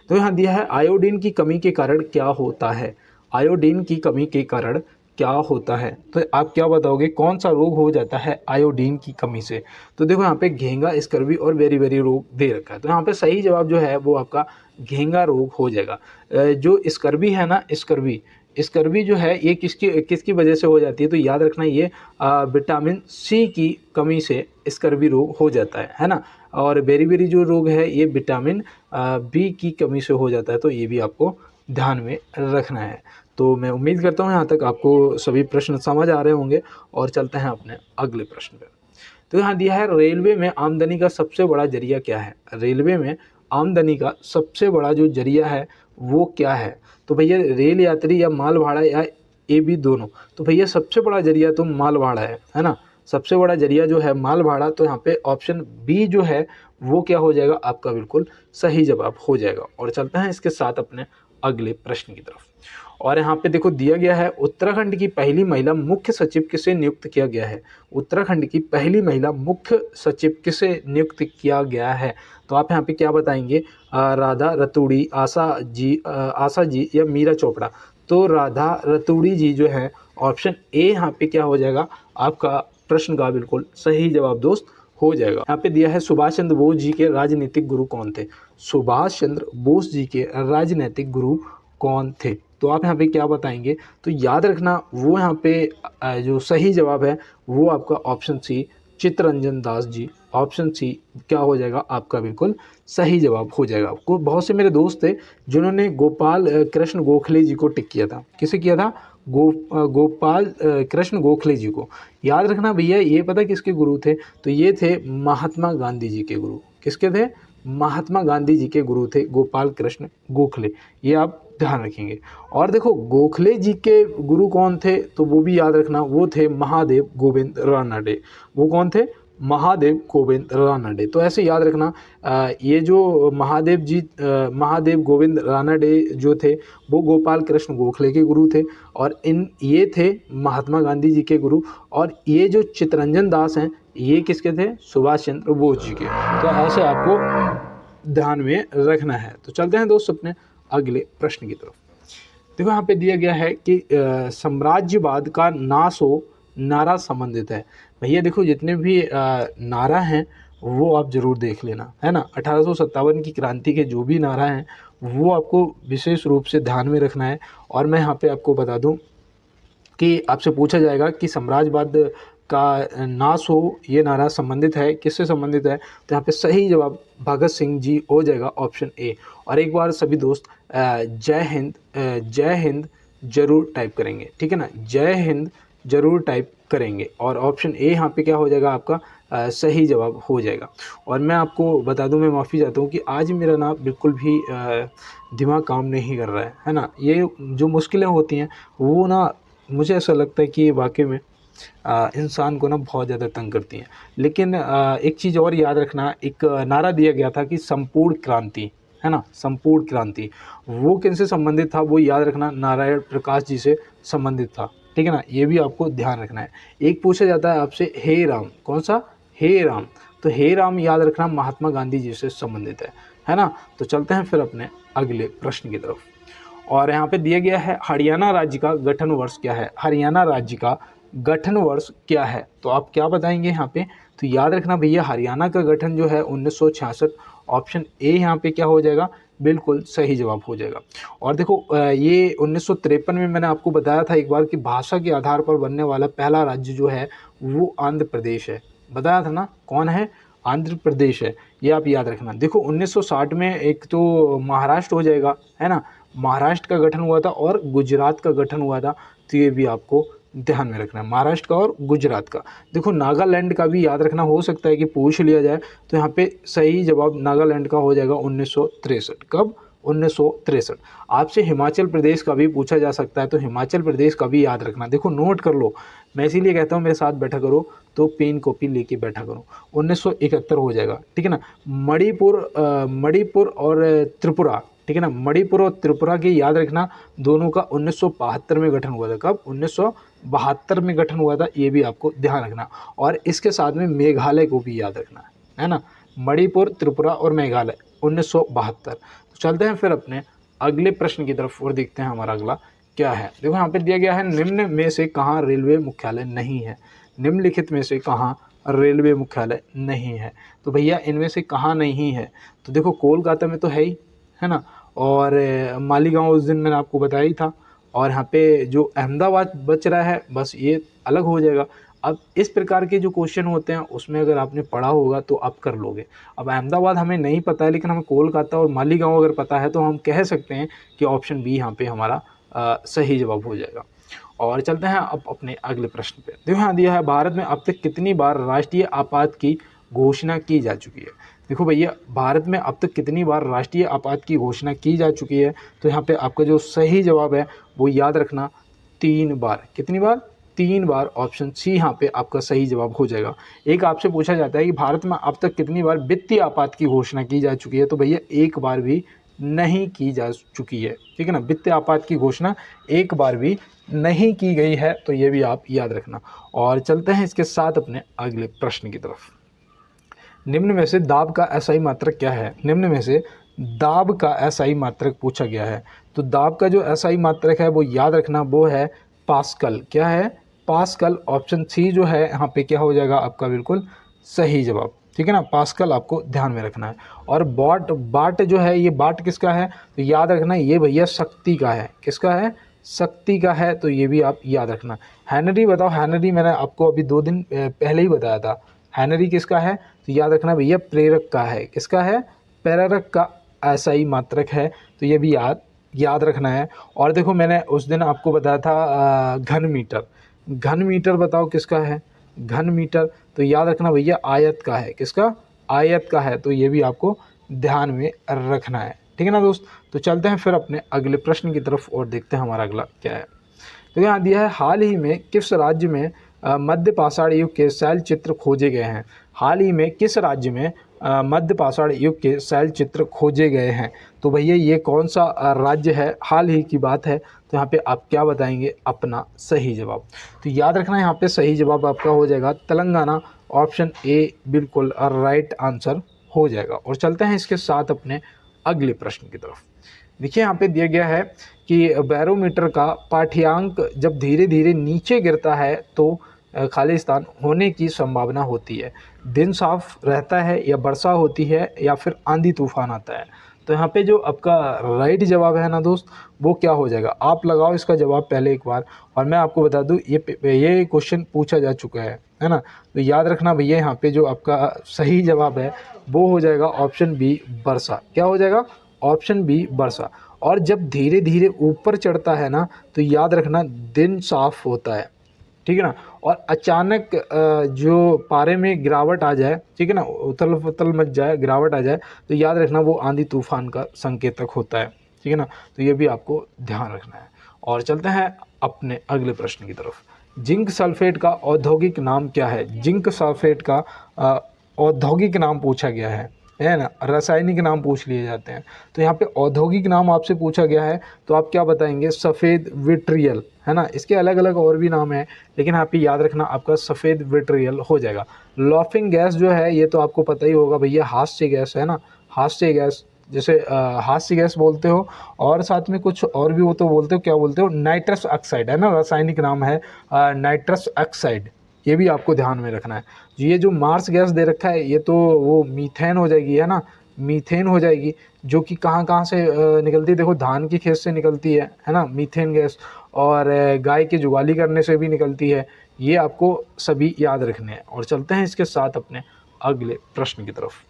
तो यहाँ दिया है आयोडीन की कमी के कारण क्या होता है। आयोडीन की कमी के कारण क्या होता है? तो आप क्या बताओगे, कौन सा रोग हो जाता है आयोडीन की कमी से? तो देखो यहाँ पे घेंगा, स्कर्वी और बेरी बेरी रोग दे रखा है। तो यहाँ पे सही जवाब जो है वो आपका घेंगा रोग हो जाएगा। जो स्कर्वी है ना, स्कर्वी जो है ये किसकी वजह से हो जाती है? तो याद रखना ये विटामिन सी की कमी से स्कर्वी रोग हो जाता है ना। और बेरी बेरी जो रोग है ये विटामिन बी की कमी से हो जाता है। तो ये भी आपको ध्यान में रखना है। तो मैं उम्मीद करता हूँ यहाँ तक आपको सभी प्रश्न समझ आ रहे होंगे। और चलते हैं अपने अगले प्रश्न पर। तो यहाँ दिया है रेलवे में आमदनी का सबसे बड़ा जरिया क्या है? रेलवे में आमदनी का सबसे बड़ा जो जरिया है वो क्या है? तो भैया रेल यात्री या माल भाड़ा या ये भी दोनों। तो भैया सबसे बड़ा जरिया तो माल भाड़ा है ना। सबसे बड़ा जरिया जो है माल भाड़ा। तो यहाँ पे ऑप्शन बी जो है वो क्या हो जाएगा आपका बिल्कुल सही जवाब हो जाएगा। और चलते हैं इसके साथ अपने अगले प्रश्न की तरफ। और यहाँ पे देखो दिया गया है उत्तराखंड की पहली महिला मुख्य सचिव किसे नियुक्त किया गया है। उत्तराखंड की पहली महिला मुख्य सचिव किसे नियुक्त किया गया है। तो आप यहाँ पे क्या बताएंगे, राधा रतूड़ी, आशा जी या मीरा चोपड़ा। तो राधा रतूड़ी जी जो है ऑप्शन ए यहाँ पे क्या हो जाएगा, आपका प्रश्न का बिल्कुल सही जवाब दोस्त हो जाएगा। यहाँ पे दिया है सुभाष चंद्र बोस जी के राजनीतिक गुरु कौन थे। सुभाष चंद्र बोस जी के राजनीतिक गुरु कौन थे। तो आप यहाँ पे क्या बताएंगे, तो याद रखना वो यहाँ पे जो सही जवाब है वो आपका option C Chittaranjan Das ji. Option C क्या हो जाएगा, आपका बिल्कुल सही जवाब हो जाएगा। आपको बहुत से मेरे दोस्त थे जिन्होंने गोपाल कृष्ण गोखले जी को टिक किया था। किसे किया था, गोपाल कृष्ण गोखले जी को। याद रखना भैया, ये पता किसके गुरु थे, तो ये थे महात्मा गांधी जी के गुरु। किसके थे, महात्मा गांधी जी के गुरु थे गोपाल कृष्ण गोखले। ये आप ध्यान रखेंगे। और देखो गोखले जी के गुरु कौन थे, तो वो भी याद रखना, वो थे महादेव गोविंद रानडे। वो कौन थे, महादेव गोविंद रानडे। तो ऐसे याद रखना, ये जो महादेव गोविंद रानडे जो थे वो गोपाल कृष्ण गोखले के गुरु थे, और ये थे महात्मा गांधी जी के गुरु। और ये जो चित्तरंजन दास हैं ये किसके थे, सुभाष चंद्र बोस जी के। तो ऐसे आपको ध्यान में रखना है। तो चलते हैं दोस्त अपने अगले प्रश्न की तरफ। देखो यहाँ पे दिया गया है कि साम्राज्यवाद का नाश हो नारा संबंधित है। भैया देखो जितने भी नारा हैं वो आप जरूर देख लेना, है ना। 1857 की क्रांति के जो भी नारा हैं वो आपको विशेष रूप से ध्यान में रखना है। और मैं यहाँ पे आपको बता दूं कि आपसे पूछा जाएगा कि साम्राज्यवाद का नाश हो ये नारा संबंधित है, किससे संबंधित है। तो यहाँ पे सही जवाब भगत सिंह जी हो जाएगा, ऑप्शन ए। और एक बार सभी दोस्त जय हिंद जरूर टाइप करेंगे, ठीक है ना, जय हिंद जरूर टाइप करेंगे। और ऑप्शन ए यहाँ पे क्या हो जाएगा, आपका सही जवाब हो जाएगा। और मैं आपको बता दूं, मैं माफ़ी चाहता हूँ कि आज मेरा ना बिल्कुल भी दिमाग काम नहीं कर रहा है ना। ये जो मुश्किलें होती हैं वो ना मुझे ऐसा लगता है कि वाकई में इंसान को ना बहुत ज़्यादा तंग करती हैं। लेकिन एक चीज़ और याद रखना, एक नारा दिया गया था कि संपूर्ण क्रांति, है ना, संपूर्ण क्रांति, वो किनसे संबंधित था, वो याद रखना नारायण प्रकाश जी से संबंधित था, ठीक है ना। ये भी आपको ध्यान रखना है। एक पूछा जाता है आपसे हे राम, कौन सा, हे राम। तो हे राम याद रखना महात्मा गांधी जी से संबंधित है ना। तो चलते हैं फिर अपने अगले प्रश्न की तरफ। और यहाँ पे दिया गया है हरियाणा राज्य का गठन वर्ष क्या है। हरियाणा राज्य का गठन वर्ष क्या है, तो आप क्या बताएंगे यहाँ पे। तो याद रखना भैया हरियाणा का गठन जो है 1966, ऑप्शन ए यहाँ पे क्या हो जाएगा, बिल्कुल सही जवाब हो जाएगा। और देखो ये 1953 में मैंने आपको बताया था एक बार कि भाषा के आधार पर बनने वाला पहला राज्य जो है वो आंध्र प्रदेश है। बताया था ना, कौन है, आंध्र प्रदेश है। ये आप याद रखना। देखो 1960 में एक तो महाराष्ट्र हो जाएगा, है ना, महाराष्ट्र का गठन हुआ था और गुजरात का गठन हुआ था। तो ये भी आपको ध्यान में रखना है, महाराष्ट्र का और गुजरात का। देखो नागालैंड का भी याद रखना, हो सकता है कि पूछ लिया जाए। तो यहाँ पे सही जवाब नागालैंड का हो जाएगा 1963। कब, 1963। आपसे हिमाचल प्रदेश का भी पूछा जा सकता है, तो हिमाचल प्रदेश का भी याद रखना। देखो नोट कर लो, मैं इसीलिए कहता हूँ मेरे साथ बैठा करो, तो पेन कॉपी लेके बैठा करो। 1971 हो जाएगा, ठीक है ना। मणिपुर और त्रिपुरा, ठीक है ना, मणिपुर और त्रिपुरा की याद रखना, दोनों का 1972 में गठन हुआ था। कब, 1972 में गठन हुआ था, ये भी आपको ध्यान रखना। और इसके साथ में मेघालय को भी याद रखना है ना, मणिपुर, त्रिपुरा और मेघालय 1972। तो चलते हैं फिर अपने अगले प्रश्न की तरफ और देखते हैं हमारा अगला क्या है। देखो यहाँ पे दिया गया है निम्न में से कहाँ रेलवे मुख्यालय नहीं है। निम्नलिखित में से कहाँ रेलवे मुख्यालय नहीं है। तो भैया इनमें से कहाँ नहीं है, तो देखो कोलकाता में तो है ही, है ना, और मालीगांव उस दिन मैंने आपको बताया ही था। और यहाँ पे जो अहमदाबाद बच रहा है, बस ये अलग हो जाएगा। अब इस प्रकार के जो क्वेश्चन होते हैं उसमें अगर आपने पढ़ा होगा तो आप कर लोगे। अब अहमदाबाद हमें नहीं पता है, लेकिन हमें कोलकाता और मालीगांव अगर पता है तो हम कह सकते हैं कि ऑप्शन बी यहाँ पे हमारा सही जवाब हो जाएगा। और चलते हैं अब अपने अगले प्रश्न पे। देखो यहाँ दिया है भारत में अब तक कितनी बार राष्ट्रीय आपात की घोषणा की जा चुकी है। देखो भैया भारत में अब तक कितनी बार राष्ट्रीय आपात की घोषणा की जा चुकी है, तो यहाँ पे आपका जो सही जवाब है वो याद रखना 3 बार। कितनी बार, 3 बार। ऑप्शन सी यहाँ पे आपका सही जवाब हो जाएगा। एक आपसे पूछा जाता है कि भारत में अब तक कितनी बार वित्तीय आपात की घोषणा की जा चुकी है, तो भैया 1 बार भी नहीं की जा चुकी है, ठीक है ना। वित्तीय आपात की घोषणा एक बार भी नहीं की गई है, तो ये भी आप याद रखना। और चलते हैं इसके साथ अपने अगले प्रश्न की तरफ। निम्न में से दाब का एसआई मात्रक क्या है? निम्न में से दाब का एसआई मात्रक पूछा गया है। तो दाब का जो एसआई मात्रक है वो याद रखना, वो है पास्कल। क्या है? पास्कल। ऑप्शन सी जो है यहाँ पे क्या हो जाएगा आपका बिल्कुल सही जवाब, ठीक है ना। पास्कल आपको ध्यान में रखना है। और बाट जो है, ये बाट किसका है? तो याद रखना ये भैया शक्ति का है। किसका है? शक्ति का है, तो ये भी आप याद रखना। हेनरी बताओ, हेनरी मैंने आपको अभी 2 दिन पहले ही बताया था। हेनरी किसका है? तो याद रखना भैया प्रेरक का है। किसका है? प्रेरक का एसआई मात्रक है, तो ये भी याद रखना है। और देखो मैंने उस दिन आपको बताया था घन मीटर। घन मीटर बताओ किसका है? घन मीटर, तो याद रखना भैया आयत का है। किसका? आयत का है, तो ये भी आपको ध्यान में रखना है, ठीक है ना दोस्त। तो चलते हैं फिर अपने अगले प्रश्न की तरफ और देखते हैं हमारा अगला क्या है। तो यहाँ दिया है, हाल ही में किस राज्य में मध्य पाषाण युग के शैल चित्र खोजे गए हैं? हाल ही में किस राज्य में मध्य पाषाण युग के शैल चित्र खोजे गए हैं? तो भैया ये कौन सा राज्य है? हाल ही की बात है, तो यहाँ पे आप क्या बताएंगे अपना सही जवाब? तो याद रखना यहाँ पे सही जवाब आपका हो जाएगा तेलंगाना। ऑप्शन ए बिल्कुल राइट आंसर हो जाएगा। और चलते हैं इसके साथ अपने अगले प्रश्न की तरफ। देखिए यहाँ पे दिया गया है कि बैरोमीटर का पाठ्यांक जब धीरे धीरे नीचे गिरता है तो खाली स्थान होने की संभावना होती है। दिन साफ रहता है या वर्षा होती है या फिर आंधी तूफान आता है? तो यहाँ पे जो आपका राइट जवाब है ना दोस्त, वो क्या हो जाएगा? आप लगाओ इसका जवाब पहले एक बार, और मैं आपको बता दूँ ये क्वेश्चन पूछा जा चुका है ना। तो याद रखना भैया यहाँ पे जो आपका सही जवाब है वो हो जाएगा ऑप्शन बी वर्षा। क्या हो जाएगा? ऑप्शन बी वर्षा। और जब धीरे धीरे ऊपर चढ़ता है ना, तो याद रखना दिन साफ होता है, ठीक है ना। और अचानक जो पारे में गिरावट आ जाए, ठीक है ना, उथल पुथल मच जाए, गिरावट आ जाए, तो याद रखना वो आंधी तूफान का संकेतक होता है, ठीक है ना। तो ये भी आपको ध्यान रखना है। और चलते हैं अपने अगले प्रश्न की तरफ। जिंक सल्फेट का औद्योगिक नाम क्या है? जिंक सल्फेट का औद्योगिक नाम पूछा गया है ना। रासायनिक नाम पूछ लिए जाते हैं, तो यहाँ पे औद्योगिक नाम आपसे पूछा गया है, तो आप क्या बताएंगे? सफ़ेद विट्रियल, है ना। इसके अलग अलग और भी नाम है, लेकिन यहाँ पे याद रखना आपका सफ़ेद विट्रियल हो जाएगा। लॉफिंग गैस जो है ये तो आपको पता ही होगा भैया, हास्य गैस है ना। हास्य गैस, जैसे हास्य गैस बोलते हो, और साथ में कुछ और भी वो तो बोलते हो, क्या बोलते हो? नाइट्रस ऑक्साइड, है ना, रासायनिक नाम है नाइट्रस ऑक्साइड। ये भी आपको ध्यान में रखना है। ये जो मार्स गैस दे रखा है ये तो वो मीथेन हो जाएगी, है ना, मीथेन हो जाएगी, जो कि कहाँ कहाँ से निकलती है? देखो धान की खेत से निकलती है ना मीथेन गैस, और गाय की जुगाली करने से भी निकलती है। ये आपको सभी याद रखने हैं। और चलते हैं इसके साथ अपने अगले प्रश्न की तरफ।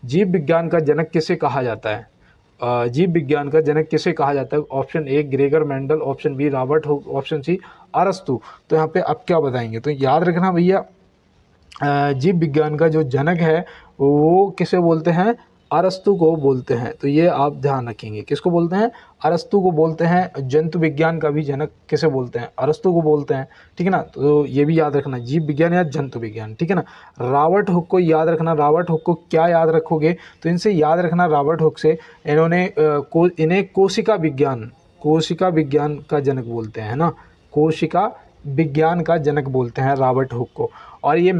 जीव विज्ञान का जनक किसे कहा जाता है? जीव विज्ञान का जनक किसे कहा जाता है? Option A Gregor Mendel, option B Robert Hooke, option C अरस्तु। तो यहाँ पे आप क्या बताएंगे? तो याद रखना भैया जीव विज्ञान का जो जनक है वो किसे बोलते हैं? अरस्तु को बोलते हैं। तो ये आप ध्यान रखेंगे, किसको बोलते हैं? अरस्तु को बोलते हैं। जंतु विज्ञान का भी जनक किसे बोलते हैं? अरस्तु को बोलते हैं, ठीक है ना। तो ये भी याद रखना, जीव विज्ञान या जंतु विज्ञान, ठीक है ना। रॉबर्ट हुक को याद रखना। रॉबर्ट हुक को क्या याद रखोगे? तो इनसे याद रखना रॉबर्ट हुक से, इन्होंने इन्हें कोशिका विज्ञान का जनक बोलते हैं, ना। कोशिका विज्ञान का जनक बोलते हैं रॉबर्ट हुक को। और ये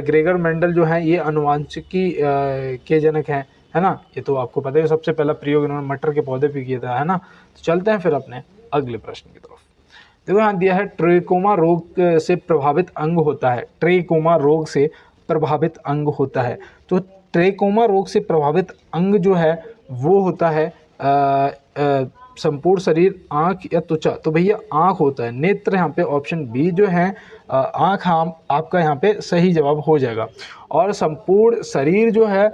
ग्रेगर मेंडल जो है ये आनुवांशिकी के जनक हैं, है ना। ये तो आपको पता है, सबसे पहला प्रयोग इन्होंने मटर के पौधे पे किया था, है ना। तो चलते हैं फिर अपने अगले प्रश्न की तरफ। देखो यहाँ दिया है, ट्रेकोमा रोग से प्रभावित अंग होता है। ट्रेकोमा रोग से प्रभावित अंग होता है। तो ट्रेकोमा रोग से प्रभावित अंग जो है वो होता है संपूर्ण शरीर, आँख या त्वचा। तो भैया आँख होता है, नेत्र। यहाँ पे ऑप्शन बी जो है आँख आपका यहाँ पे सही जवाब हो जाएगा। और संपूर्ण शरीर जो है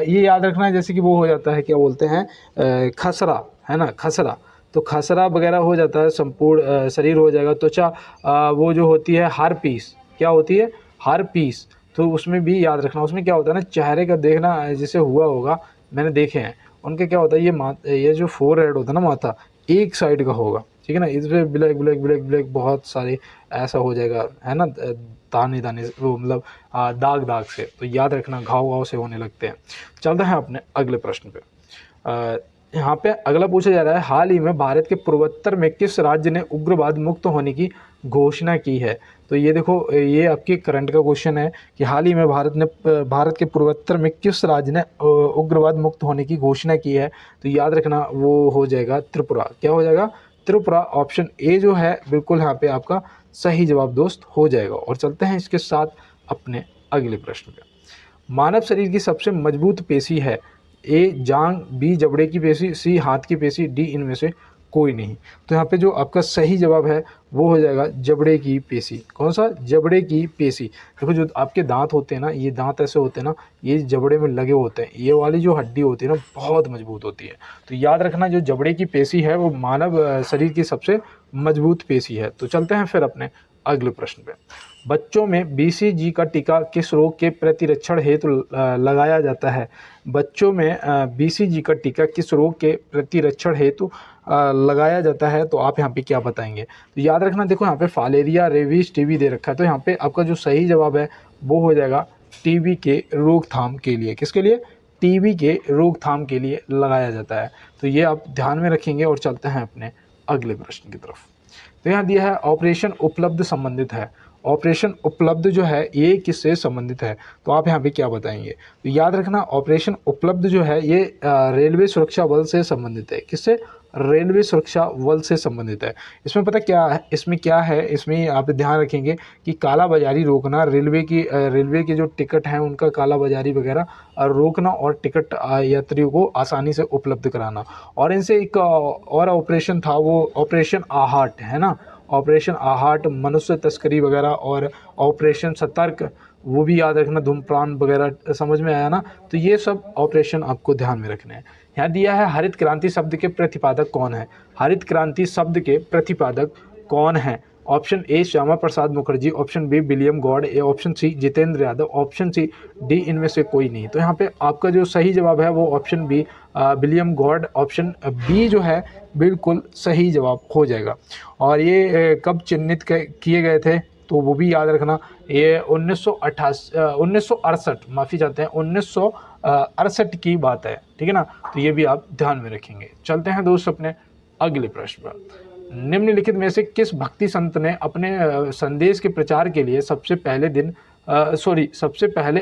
ये याद रखना है, जैसे कि वो हो जाता है, क्या बोलते हैं, खसरा, है ना, खसरा। तो खसरा वगैरह हो जाता है, संपूर्ण शरीर हो जाएगा। त्वचा वो जो होती है हार पीस, क्या होती है? हार पीस। तो उसमें भी याद रखना, उसमें क्या होता है ना, चेहरे का देखना जैसे हुआ होगा, मैंने देखे हैं उनके, क्या होता है ये जो फोर हेड होता है ना, माथा एक साइड का होगा, ठीक है ना। इसमें ब्लैक ब्लैक ब्लैक ब्लैक बहुत सारे ऐसा हो जाएगा, है ना, दाने दाने, वो मतलब दाग दाग से। तो याद रखना घाव घाव से होने लगते हैं। चलते हैं अपने अगले प्रश्न पे। यहाँ पे अगला पूछा जा रहा है, हाल ही में भारत के पूर्वोत्तर में किस राज्य ने उग्रवाद मुक्त होने की घोषणा की है। तो ये देखो, ये आपके करंट का क्वेश्चन है कि हाल ही में भारत के पूर्वोत्तर में किस राज्य ने उग्रवाद मुक्त होने की घोषणा की है। तो याद रखना वो हो जाएगा त्रिपुरा। क्या हो जाएगा? त्रिपुरा। ऑप्शन ए जो है बिल्कुल यहाँ पे आपका सही जवाब दोस्त हो जाएगा। और चलते हैं इसके साथ अपने अगले प्रश्न पे। मानव शरीर की सबसे मजबूत पेशी है, ए जांग, बी जबड़े की पेशी, सी हाथ की पेशी, डी इनमें से कोई नहीं। तो यहाँ पे जो आपका सही जवाब है वो हो जाएगा जबड़े की पेशी। कौन सा? जबड़े की पेशी। देखो जो आपके दांत होते हैं ना, ये दांत ऐसे होते हैं ना, ये जबड़े में लगे होते हैं। ये वाली जो हड्डी होती है ना बहुत मजबूत होती है। तो याद रखना जो जबड़े की पेशी है वो मानव शरीर की सबसे मजबूत पेशी है। तो चलते हैं फिर अपने अगले प्रश्न पे। बच्चों में बीसीजी का टीका किस रोग के प्रतिरक्षण हेतु लगाया जाता है? बच्चों में बीसीजी का टीका किस रोग के प्रतिरक्षण हेतु लगाया जाता है? तो आप यहाँ पे क्या बताएंगे? तो याद रखना, देखो यहाँ पे फालेरिया, रेबीज, टीबी दे रखा है। तो यहाँ पे आपका जो सही जवाब है वो हो जाएगा टीबी के रोकथाम के लिए। किसके लिए? टीबी के रोकथाम के लिए लगाया जाता है। तो ये आप ध्यान में रखेंगे। और चलते हैं अपने अगले प्रश्न की तरफ। तो यहाँ दिया है ऑपरेशन उपलब्ध संबंधित है। ऑपरेशन उपलब्ध जो है ये किससे संबंधित है? तो आप यहाँ पे क्या बताएंगे? तो याद रखना ऑपरेशन उपलब्ध जो है ये रेलवे सुरक्षा बल से संबंधित है। किससे? रेलवे सुरक्षा बल से संबंधित है। इसमें पता क्या है? इसमें क्या है, इसमें आप ध्यान रखेंगे कि कालाबाजारी रोकना, रेलवे की जो टिकट हैं उनका कालाबाजारी वगैरह रोकना और टिकट यात्रियों को आसानी से उपलब्ध कराना। और इनसे एक और ऑपरेशन था, वो ऑपरेशन आहट है ना। ऑपरेशन आहट, मनुष्य तस्करी वगैरह, और ऑपरेशन सतर्क वो भी याद रखना, धूम्रपान वगैरह। समझ में आया ना? तो ये सब ऑपरेशन आपको ध्यान में रखने हैं। यहाँ दिया है हरित क्रांति शब्द के प्रतिपादक कौन है? हरित क्रांति शब्द के प्रतिपादक कौन है? Option A Shyama Prasad Mukherjee, option B William God, option C Jitendra Yadav, option C D इनमें से कोई नहीं। तो यहाँ पे आपका जो सही जवाब है वो option B William God, option B जो है बिल्कुल सही जवाब हो जाएगा। और ये कब चिन्हित किए गए थे? तो वो भी याद रखना, ये 1968 माफ़ी चाहते हैं 1968 की बात है। ठीक है ना? तो ये भी आप ध्यान में रखेंगे। चलते हैं दोस्त अपने अगले प्रश्न पर। निम्नलिखित में से किस भक्ति संत ने अपने संदेश के प्रचार के लिए सबसे पहले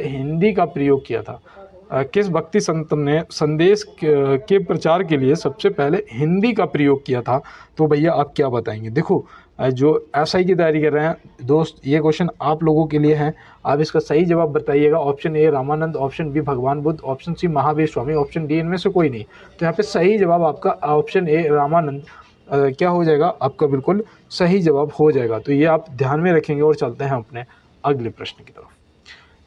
हिंदी का प्रयोग किया था? किस भक्ति संत ने संदेश के प्रचार के लिए सबसे पहले हिंदी का प्रयोग किया था? तो भैया आप क्या बताएंगे? देखो जो एसआई की तैयारी कर रहे हैं दोस्त, ये क्वेश्चन आप लोगों के लिए हैं। आप इसका सही जवाब बताइएगा। Option A Ramanand, option B भगवान Buddha, option C Mahavir Swami, option D इनमें से कोई नहीं। तो यहाँ पे सही जवाब आपका ऑप्शन ए रामानंद क्या हो जाएगा? आपका बिल्कुल सही जवाब हो जाएगा। तो ये आप ध्यान में रखेंगे। और चलते हैं अपने अगले प्रश्न की तरफ।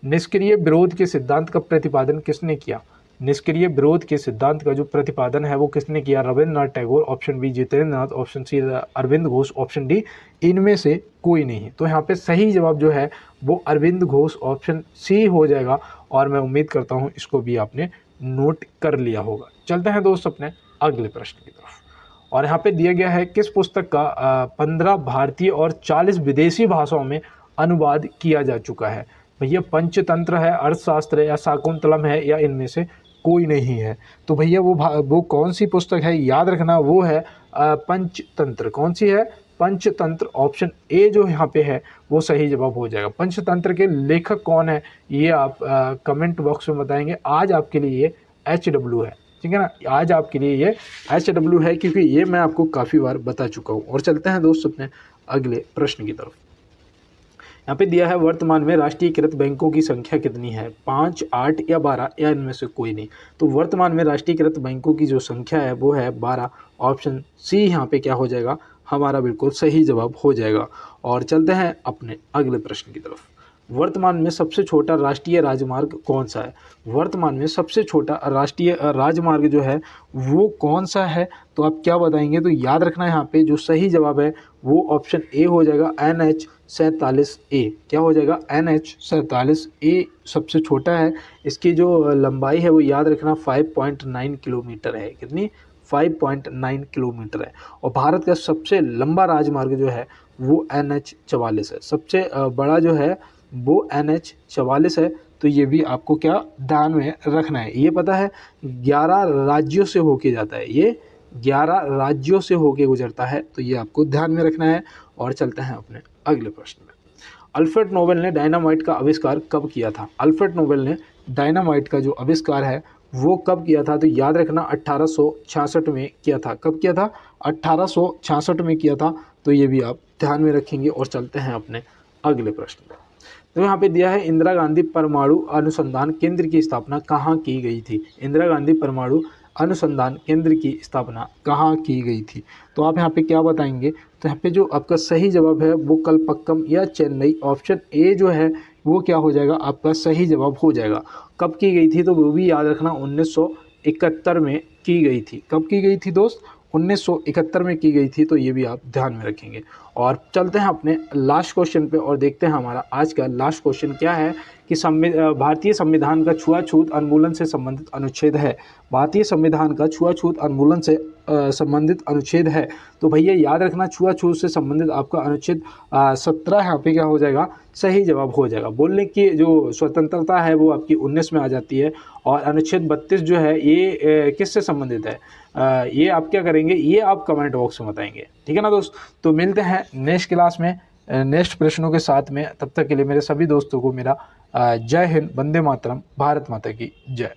निष्क्रिय विरोध के सिद्धांत का प्रतिपादन किसने किया? निष्क्रिय विरोध के सिद्धांत का जो प्रतिपादन है वो किसने किया? Rabindranath Tagore, option B Jitendra Nath, option C Arvind Ghosh, option D इनमें से कोई नहीं। तो यहाँ पे सही जवाब जो है वो अरविंद घोष, ऑप्शन सी हो जाएगा। और मैं उम्मीद करता हूँ इसको भी आपने नोट कर लिया होगा। चलते हैं दोस्त अपने अगले प्रश्न की तरफ। और यहाँ पे दिया गया है किस पुस्तक का 15 भारतीय और 40 विदेशी भाषाओं में अनुवाद किया जा चुका है? भैया पंचतंत्र है, अर्थशास्त्र है, या शाकुंतलम है, या इनमें से कोई नहीं है। तो भैया वो कौन सी पुस्तक है? याद रखना वो है पंचतंत्र। कौन सी है? पंचतंत्र। ऑप्शन ए जो यहाँ पे है वो सही जवाब हो जाएगा। पंचतंत्र के लेखक कौन है ये आप कमेंट बॉक्स में बताएंगे। आज आपके लिए ये HW है। ठीक है ना? आज आपके लिए ये HW है क्योंकि ये मैं आपको काफ़ी बार बता चुका हूँ। और चलते हैं दोस्त अपने अगले प्रश्न की तरफ। यहाँ पे दिया है वर्तमान में राष्ट्रीयकृत बैंकों की संख्या कितनी है? 5, 8 या 12, या इनमें से कोई नहीं। तो वर्तमान में राष्ट्रीयकृत बैंकों की जो संख्या है वो है 12। ऑप्शन सी यहाँ पे क्या हो जाएगा? हमारा बिल्कुल सही जवाब हो जाएगा। और चलते हैं अपने अगले प्रश्न की तरफ। वर्तमान में सबसे छोटा राष्ट्रीय राजमार्ग कौन सा है? वर्तमान में सबसे छोटा राष्ट्रीय राजमार्ग जो है वो कौन सा है? तो आप क्या बताएंगे? तो याद रखना यहाँ पे जो सही जवाब है वो ऑप्शन ए हो जाएगा, NH47A। क्या हो जाएगा? NH47A सबसे छोटा है। इसकी जो लंबाई है वो याद रखना 5.9 किलोमीटर है। कितनी? 5.9 किलोमीटर है। और भारत का सबसे लंबा राजमार्ग जो है वो NH44 है। सबसे बड़ा जो है वो NH44 है। तो ये भी आपको क्या ध्यान में रखना है। ये पता है 11 राज्यों से होके जाता है, ये 11 राज्यों से होके गुजरता है, तो ये आपको ध्यान में रखना है। और चलते हैं अपने अगले प्रश्न में। अल्फ्रेड नोबेल ने डायनामाइट का आविष्कार कब किया था? अल्फ्रेड नोबेल ने डायनामाइट का जो आविष्कार है वो कब किया था? तो याद रखना 1866 में किया था। कब किया था? 1866 में किया था। तो ये भी आप ध्यान में रखेंगे। और चलते हैं अपने अगले प्रश्न में। तो यहाँ पे दिया है इंदिरा गांधी परमाणु अनुसंधान केंद्र की स्थापना कहाँ की गई थी? इंदिरा गांधी परमाणु अनुसंधान केंद्र की स्थापना कहाँ की गई थी? तो आप यहाँ पे क्या बताएंगे? तो यहाँ पे जो आपका सही जवाब है वो कलपक्कम या चेन्नई, ऑप्शन ए जो है वो क्या हो जाएगा? आपका सही जवाब हो जाएगा। कब की गई थी? तो वो भी याद रखना 1971 में की गई थी। कब की गई थी दोस्त? 1971 में की गई थी। तो ये भी आप ध्यान में रखेंगे। और चलते हैं अपने लास्ट क्वेश्चन पे और देखते हैं हमारा आज का लास्ट क्वेश्चन क्या है कि भारतीय संविधान का छुआछूत उन्मूलन से संबंधित अनुच्छेद है। भारतीय संविधान का छुआछूत उन्मूलन से संबंधित अनुच्छेद है। तो भैया याद रखना छुआछूत से संबंधित आपका अनुच्छेद 17 यहाँ पे क्या हो जाएगा? सही जवाब हो जाएगा। बोलने की जो स्वतंत्रता है वो आपकी 19 में आ जाती है। और अनुच्छेद 32 जो है ये किससे संबंधित है? ये आप क्या करेंगे? ये आप कमेंट बॉक्स में बताएंगे। ठीक है ना दोस्त? तो मिलते हैं नेक्स्ट क्लास में नेक्स्ट प्रश्नों के साथ में। तब तक के लिए मेरे सभी दोस्तों को मेरा जय हिंद, वंदे मातरम, भारत माता की जय।